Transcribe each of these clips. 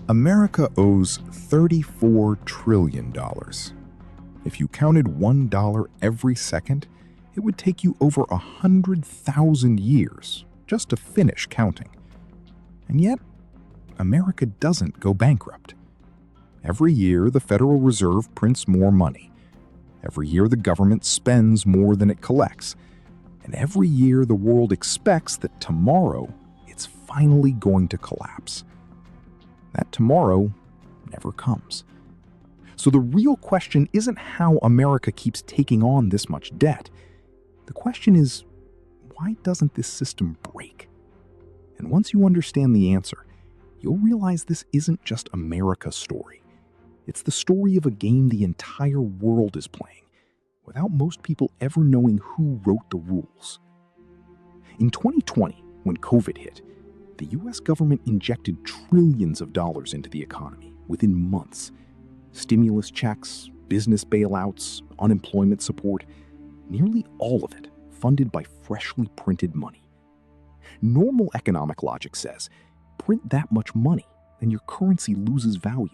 America owes $34 trillion. If you counted $1 every second, it would take you over 100,000 years just to finish counting. And yet, America doesn't go bankrupt. Every year, the Federal Reserve prints more money. Every year, the government spends more than it collects. And every year, the world expects that tomorrow, it's finally going to collapse. That tomorrow never comes. So the real question isn't how America keeps taking on this much debt. The question is, why doesn't this system break? And once you understand the answer, you'll realize this isn't just America's story. It's the story of a game the entire world is playing, without most people ever knowing who wrote the rules. In 2020, when COVID hit, the US government injected trillions of dollars into the economy within months. Stimulus checks, business bailouts, unemployment support, nearly all of it funded by freshly printed money. Normal economic logic says, print that much money and your currency loses value.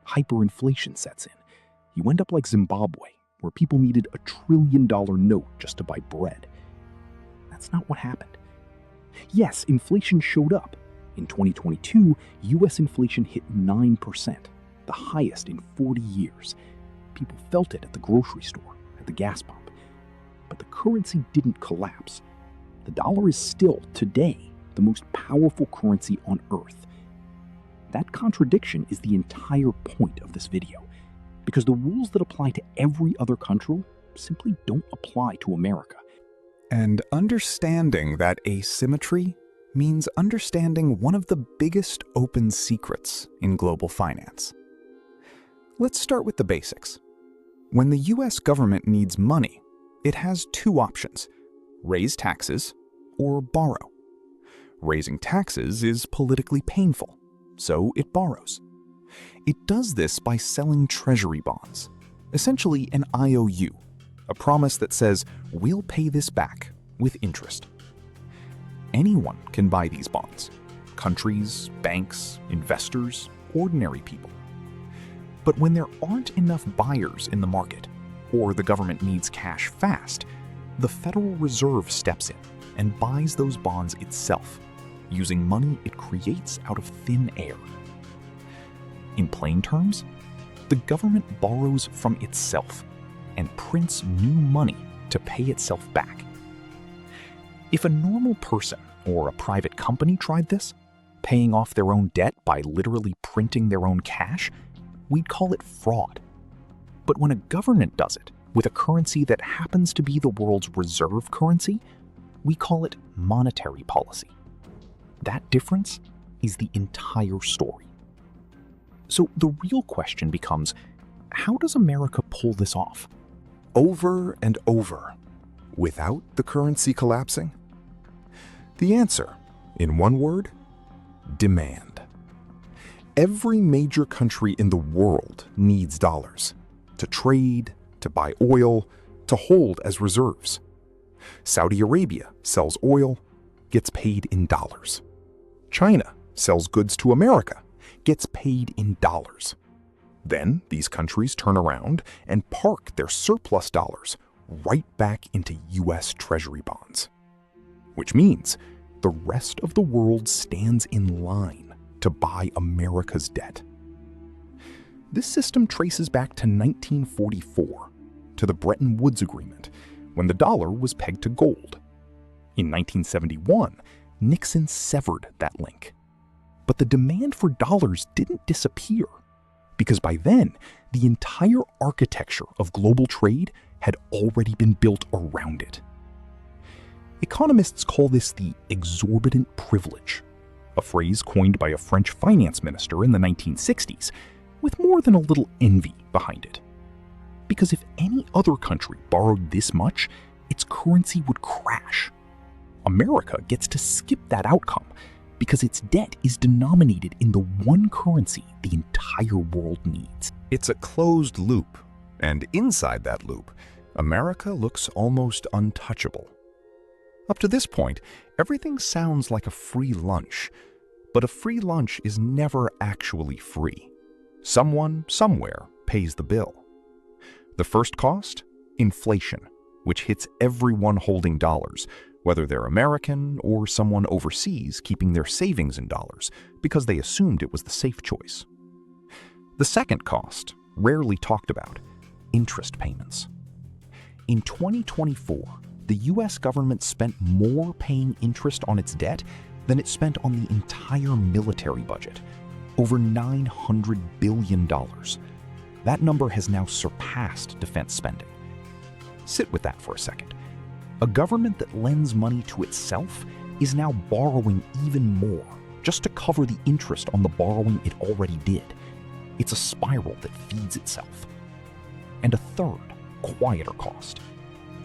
Hyperinflation sets in. You end up like Zimbabwe, where people needed a $1 trillion note just to buy bread. That's not what happened. Yes, inflation showed up. In 2022, US inflation hit 9%, the highest in 40 years. People felt it at the grocery store, at the gas pump. But the currency didn't collapse. The dollar is still, today, the most powerful currency on Earth. That contradiction is the entire point of this video, because the rules that apply to every other country simply don't apply to America. And understanding that asymmetry means understanding one of the biggest open secrets in global finance. Let's start with the basics. When the US government needs money, it has two options: raise taxes or borrow. Raising taxes is politically painful, so it borrows. It does this by selling treasury bonds, essentially an IOU, a promise that says we'll pay this back with interest. Anyone can buy these bonds: countries, banks, investors, ordinary people. But when there aren't enough buyers in the market, or the government needs cash fast, the Federal Reserve steps in and buys those bonds itself, using money it creates out of thin air. In plain terms, the government borrows from itself and prints new money to pay itself back. If a normal person or a private company tried this, paying off their own debt by literally printing their own cash, we'd call it fraud. But when a government does it with a currency that happens to be the world's reserve currency, we call it monetary policy. That difference is the entire story. So the real question becomes, how does America pull this off? Over and over, without the currency collapsing? The answer, in one word, demand. Every major country in the world needs dollars to trade, to buy oil, to hold as reserves. Saudi Arabia sells oil, gets paid in dollars. China sells goods to America, gets paid in dollars. Then these countries turn around and park their surplus dollars right back into US Treasury bonds. Which means the rest of the world stands in line to buy America's debt. This system traces back to 1944, to the Bretton Woods Agreement, when the dollar was pegged to gold. In 1971, Nixon severed that link. But the demand for dollars didn't disappear, because by then, the entire architecture of global trade had already been built around it. Economists call this the exorbitant privilege, a phrase coined by a French finance minister in the 1960s, with more than a little envy behind it. Because if any other country borrowed this much, its currency would crash. America gets to skip that outcome because its debt is denominated in the one currency the entire world needs. It's a closed loop, and inside that loop, America looks almost untouchable. Up to this point, everything sounds like a free lunch. But a free lunch is never actually free. Someone, somewhere, pays the bill. The first cost? Inflation, which hits everyone holding dollars, whether they're American or someone overseas keeping their savings in dollars because they assumed it was the safe choice. The second cost, rarely talked about, interest payments. In 2024, the US government spent more paying interest on its debt than it spent on the entire military budget, over $900 billion. That number has now surpassed defense spending. Sit with that for a second. A government that lends money to itself is now borrowing even more just to cover the interest on the borrowing it already did. It's a spiral that feeds itself. And a third, quieter cost,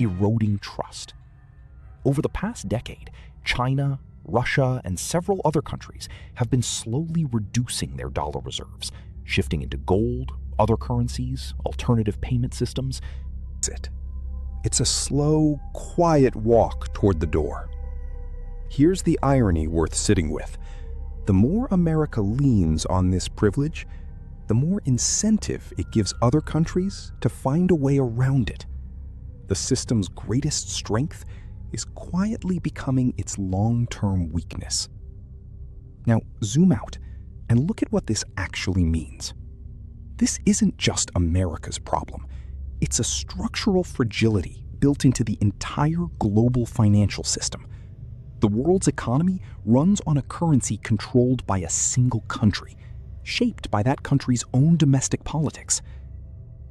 eroding trust. Over the past decade, China, Russia, and several other countries have been slowly reducing their dollar reserves, shifting into gold, other currencies, alternative payment systems. It's a slow, quiet walk toward the door. Here's the irony worth sitting with. The more America leans on this privilege, the more incentive it gives other countries to find a way around it. The system's greatest strength is quietly becoming its long-term weakness. Now, zoom out and look at what this actually means. This isn't just America's problem. It's a structural fragility built into the entire global financial system. The world's economy runs on a currency controlled by a single country, shaped by that country's own domestic politics.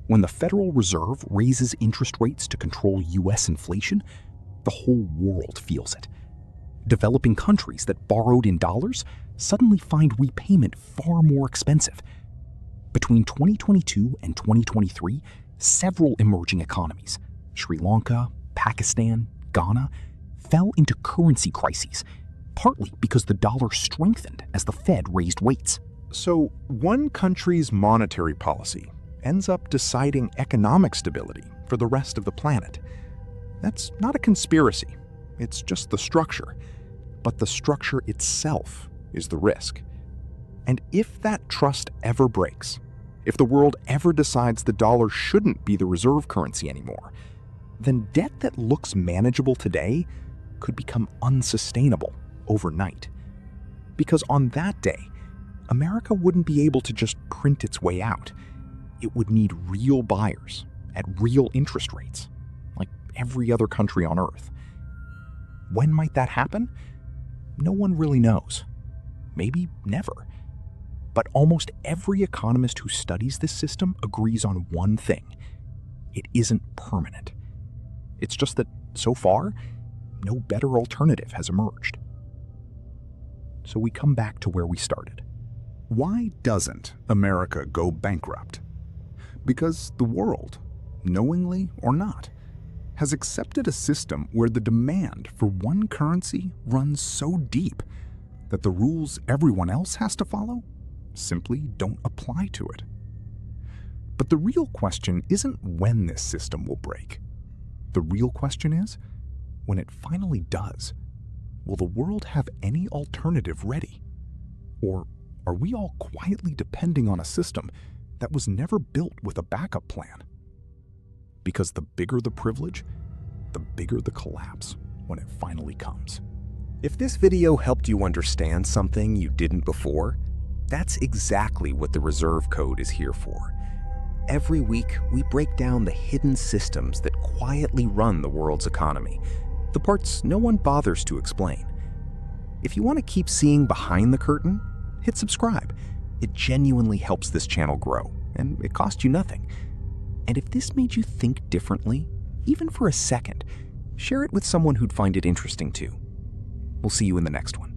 When the Federal Reserve raises interest rates to control US inflation, the whole world feels it. Developing countries that borrowed in dollars suddenly find repayment far more expensive. Between 2022 and 2023, several emerging economies, Sri Lanka, Pakistan, Ghana, fell into currency crises, partly because the dollar strengthened as the Fed raised rates. So one country's monetary policy ends up deciding economic stability for the rest of the planet. That's not a conspiracy. It's just the structure. But the structure itself is the risk. And if that trust ever breaks, if the world ever decides the dollar shouldn't be the reserve currency anymore, then debt that looks manageable today could become unsustainable overnight. Because on that day, America wouldn't be able to just print its way out. It would need real buyers at real interest rates, like every other country on Earth. When might that happen? No one really knows. Maybe never. But almost every economist who studies this system agrees on one thing. It isn't permanent. It's just that, so far, no better alternative has emerged. So we come back to where we started. Why doesn't America go bankrupt? Because the world, knowingly or not, has accepted a system where the demand for one currency runs so deep that the rules everyone else has to follow simply don't apply to it. But the real question isn't when this system will break. The real question is, when it finally does, will the world have any alternative ready? Or are we all quietly depending on a system that was never built with a backup plan? Because the bigger the privilege, the bigger the collapse when it finally comes. If this video helped you understand something you didn't before, that's exactly what the Reserve Code is here for. Every week, we break down the hidden systems that quietly run the world's economy, the parts no one bothers to explain. If you want to keep seeing behind the curtain, hit subscribe. It genuinely helps this channel grow, and it costs you nothing. And if this made you think differently, even for a second, share it with someone who'd find it interesting too. We'll see you in the next one.